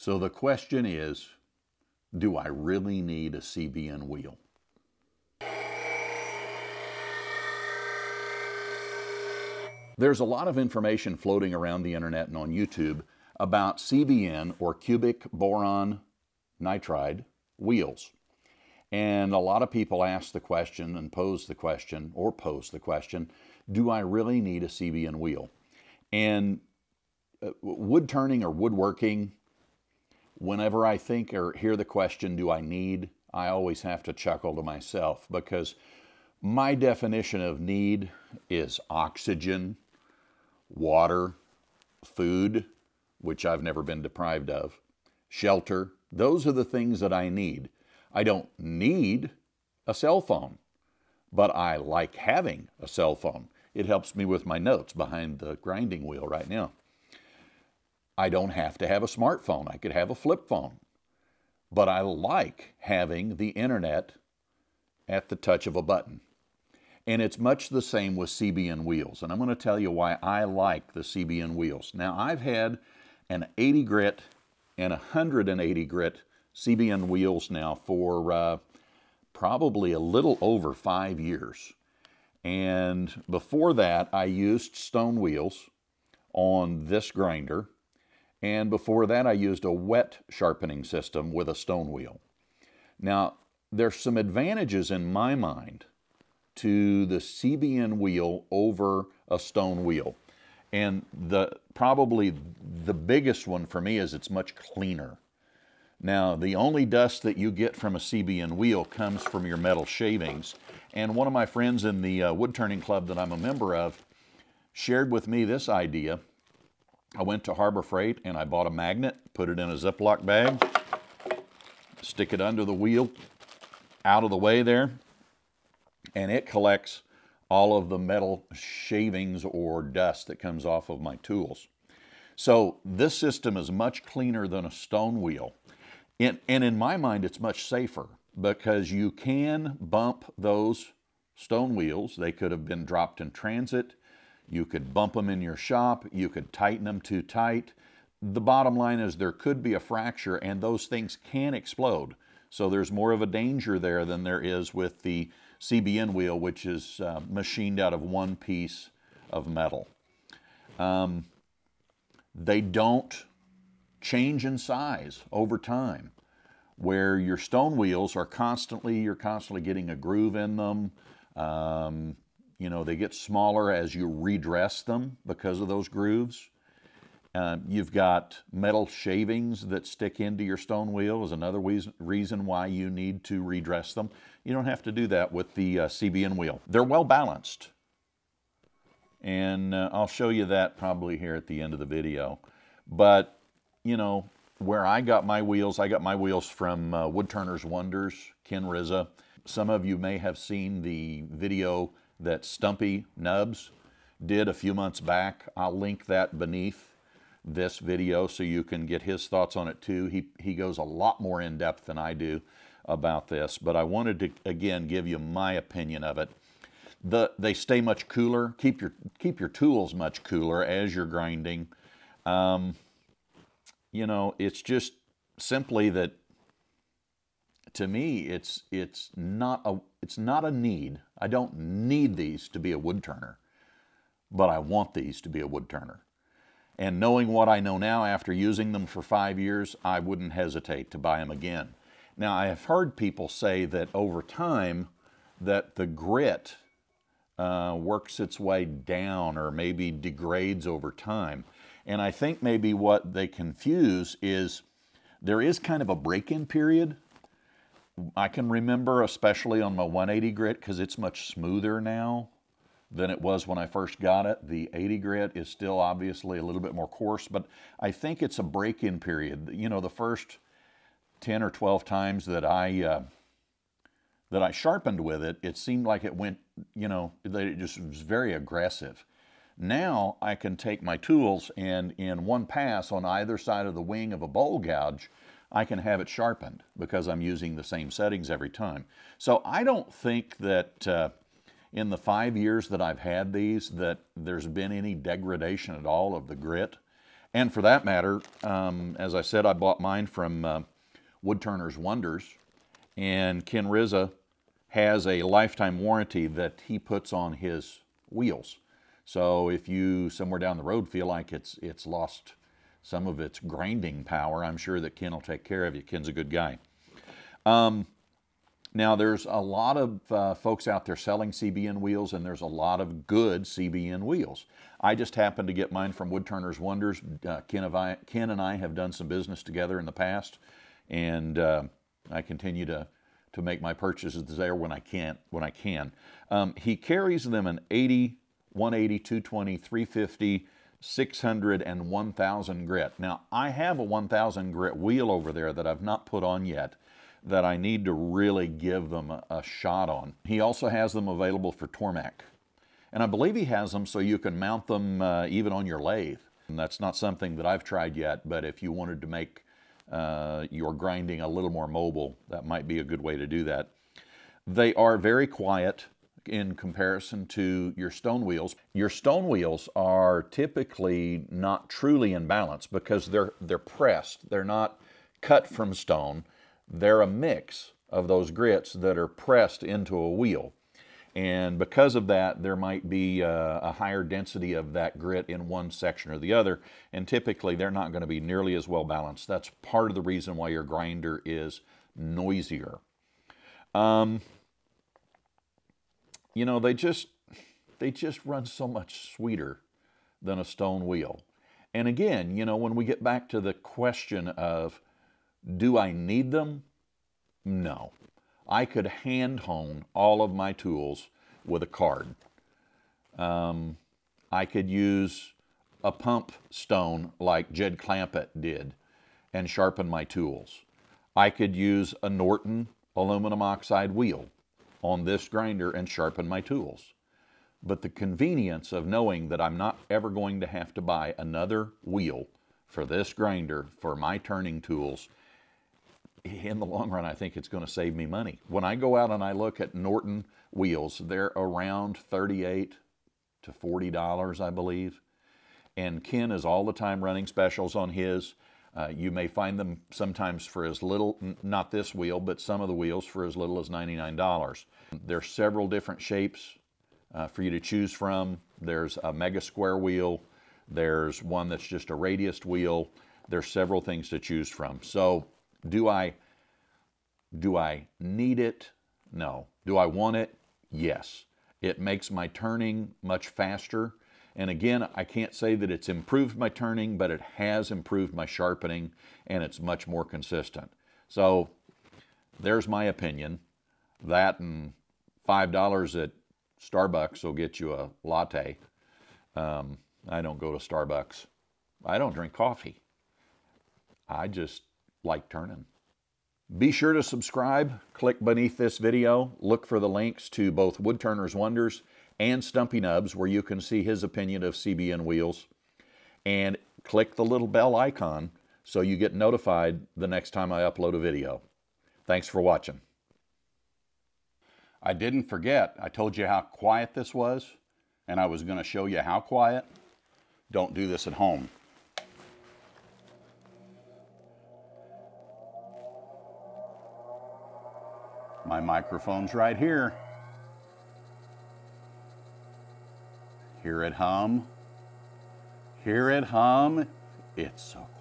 So the question is, do I really need a CBN wheel? There's a lot of information floating around the internet and on YouTube about CBN, or cubic boron nitride wheels. And a lot of people ask the question and pose the question, do I really need a CBN wheel? And wood turning or woodworking, whenever I think or hear the question, do I need, I always have to chuckle to myself, because my definition of need is oxygen, water, food, which I've never been deprived of, shelter. Those are the things that I need. I don't need a cell phone, but I like having a cell phone. It helps me with my notes behind the grinding wheel right now. I don't have to have a smartphone. I could have a flip phone. But I like having the internet at the touch of a button. And it's much the same with CBN wheels. And I'm going to tell you why I like the CBN wheels. Now, I've had an 80 grit and 180 grit CBN wheels now for probably a little over 5 years. And before that, I used stone wheels on this grinder. And before that, I used a wet sharpening system with a stone wheel. Now, there's some advantages in my mind to the CBN wheel over a stone wheel. And probably the biggest one for me is it's much cleaner. Now, the only dust that you get from a CBN wheel comes from your metal shavings. And one of my friends in the wood turning club that I'm a member of shared with me this idea. I went to Harbor Freight and I bought a magnet, put it in a Ziploc bag, stick it under the wheel, out of the way there, and it collects all of the metal shavings or dust that comes off of my tools. So this system is much cleaner than a stone wheel. And in my mind, it's much safer, because you can bump those stone wheels. They could have been dropped in transit. You could bump them in your shop. You could tighten them too tight. The bottom line is there could be a fracture, and those things can explode. So there's more of a danger there than there is with the CBN wheel, which is machined out of one piece of metal. They don't change in size over time, where your stone wheels are you're constantly getting a groove in them. You know, they get smaller as you redress them because of those grooves. You've got metal shavings that stick into your stone wheel is another reason why you need to redress them. You don't have to do that with the CBN wheel. They're well balanced. And I'll show you that probably here at the end of the video. But, you know, where I got my wheels from Woodturner's Wonders, Ken Rizza. Some of you may have seen the video that Stumpy Nubs did a few months back. I'll link that beneath this video so you can get his thoughts on it too. He goes a lot more in depth than I do about this, but I wanted to again give you my opinion of it. They stay much cooler. Keep your tools much cooler as you're grinding. You know, it's just simply that, to me, it's not a need. I don't need these to be a wood turner, but I want these to be a wood turner. And knowing what I know now after using them for 5 years, I wouldn't hesitate to buy them again. Now, I have heard people say that over time that the grit works its way down or maybe degrades over time. And I think maybe what they confuse is there is kind of a break-in period. I can remember, especially on my 180 grit, because it's much smoother now than it was when I first got it. The 80 grit is still obviously a little bit more coarse, but I think it's a break-in period. You know, the first 10 or 12 times that I sharpened with it, it seemed like it went, you know, that it just was very aggressive. Now I can take my tools and in one pass on either side of the wing of a bowl gouge, I can have it sharpened because I'm using the same settings every time. So I don't think that in the 5 years that I've had these, that there's been any degradation at all of the grit. And for that matter, as I said, I bought mine from Woodturner's Wonders, and Ken Rizza has a lifetime warranty that he puts on his wheels. So if you somewhere down the road feel like it's lost some of its grinding power, I'm sure that Ken will take care of you. Ken's a good guy. Now there's a lot of folks out there selling CBN wheels, and there's a lot of good CBN wheels. I just happened to get mine from Woodturner's Wonders. Ken and I have done some business together in the past, and I continue to make my purchases there when I can. He carries them in 80, 180, 220, 350, 600, and 1000 grit. Now, I have a 1000 grit wheel over there that I've not put on yet that I need to really give them a shot on. He also has them available for Tormac. And I believe he has them so you can mount them even on your lathe. And that's not something that I've tried yet, but if you wanted to make your grinding a little more mobile, that might be a good way to do that. They are very quiet in comparison to your stone wheels. Your stone wheels are typically not truly in balance because they're pressed. They're not cut from stone. They're a mix of those grits that are pressed into a wheel. And because of that, there might be a higher density of that grit in one section or the other, and typically they're not going to be nearly as well balanced. That's part of the reason why your grinder is noisier. You know, they just run so much sweeter than a stone wheel. And again, you know, when we get back to the question of, do I need them? No. I could hand hone all of my tools with a card. I could use a pump stone like Jed Clampett did and sharpen my tools. I could use a Norton aluminum oxide wheel on this grinder and sharpen my tools. But the convenience of knowing that I'm not ever going to have to buy another wheel for this grinder for my turning tools, in the long run, I think it's going to save me money. When I go out and I look at Norton wheels, they're around $38 to $40, I believe. And Ken is all the time running specials on his. You may find them sometimes for as little, not this wheel, but some of the wheels for as little as $99. There's several different shapes for you to choose from. There's a mega square wheel. There's one that's just a radiused wheel. There's several things to choose from. So do I need it? No. Do I want it? Yes. It makes my turning much faster. And again, I can't say that it's improved my turning, but it has improved my sharpening, and it's much more consistent. So there's my opinion. That and $5 at Starbucks will get you a latte. I don't go to Starbucks. I don't drink coffee. I just like turning. Be sure to subscribe. Click beneath this video. Look for the links to both Woodturner's Wonders and Stumpy Nubs, where you can see his opinion of CBN wheels. And click the little bell icon so you get notified the next time I upload a video. Thanks for watching. I didn't forget, I told you how quiet this was, and I was going to show you how quiet. Don't do this at home. My microphone's right here. Hear it hum? Hear it hum? It's so quiet.